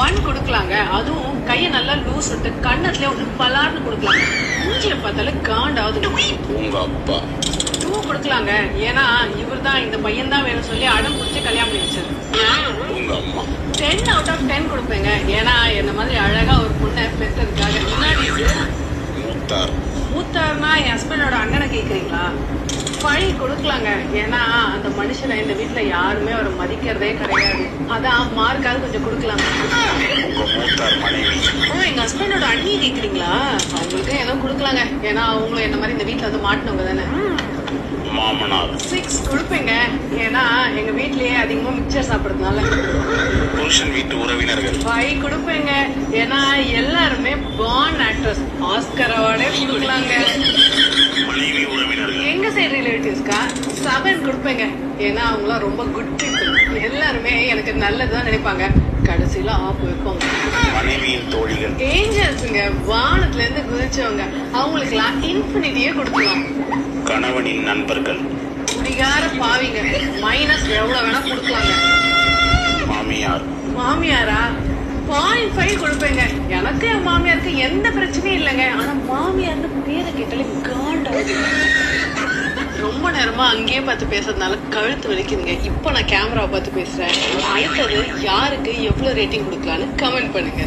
1 கொடுக்கலாங்க. அதுவும் கைய நல்லா லூஸ் விட்டு கண்ணத்துல ஒரு பலார்னு கொடுக்கலாங்க. மூஞ்சில பார்த்தாலே காண்டாவது. உங்க அப்பா 2 கொடுக்கலாங்க. ஏன்னா இவர் தான் இந்த பையன் தான் வேணும் சொல்லி அடம் பிடிச்சி கல்யாணம் பண்ணி வச்சாரு. உங்க அம்மா 10 out of 10 கொடுப்பேங்க. ஏன்னா என்ன மாதிரி அழகா ஒரு பொண்ணை பெற்றதுக்காக. முன்னாடி மூத்தார்னா என் ஹஸ்பண்டோட அண்ணனை கேக்குறீங்களா? 5 கொடுக்கலாங்க. ஏன்னா அந்த மனுஷனை இந்த வீட்டுல யாருமே அவரை மதிக்கிறதே கிடையாது. அதான் மார்க்காவது கொஞ்சம் கொடுக்கலாங்க. எங்க ஹஸ்பண்டோட அண்ணி கேக்குறீங்களா? அவங்களுக்கு ஏதோ கொடுக்கலாங்க. ஏன்னா அவங்களும் என்ன மாதிரி இந்த வீட்டுல வந்து மாட்டினவங்க தானே. மாமனார் 6 கொடுப்பேங்க. ஏன்னா எங்க வீட்லயே அதிகமா மிக்சர் சாப்பிடுறதுனால. புருஷன் வீட்டு உறவினர்கள் 5 கொடுப்பேங்க. ஏன்னா எல்லாருமே பார்ன் ஆக்டர்ஸ். ஆஸ்கர் அவார்டே கொடுக்கலாங்க. மனைவி உறவினர்கள் எங்க சைடு ரிலேட்டிவ்ஸ்க்கா 7 கொடுப்பேங்க. ஏன்னா அவங்களாம் ரொம்ப குட் பீப்புள். எல்லாருமே எனக்கு நல்லதுதான் நினைப்பாங்க. கடைசியில ஆப்பு வைப்பாங்க. மனைவியின் தோழிகள் ஏஞ்சல்ஸுங்க. வானத்துல இருந்து குதிச்சவங்க. அவங்களுக்கு எல்லாம் இன்ஃபினிட்டியே கொடுக்கலாம். கணவனின் நண்பர்கள் குடிகார பாவிங்க. மைனஸ் எவ்வளவு வேணா கொடுக்கலாங்க. மாமியாரா 0.5 கொடுப்பேங்க. எனக்கு என் மாமியாருக்கு எந்த பிரச்சனையும் இல்லைங்க. ஆனா மாமியார்னு பேரை கேட்டாலே காண்டாவது. ரொம்ப நேரமா அங்கேயே பார்த்து பேசுறதுனால கழுத்து வலிக்குதுங்க. இப்போ நான் கேமரா பார்த்து பேசுறேன். அடுத்தது யாருக்கு எவ்வளவு ரேட்டிங் கொடுக்கலான்னு கமெண்ட் பண்ணுங்க.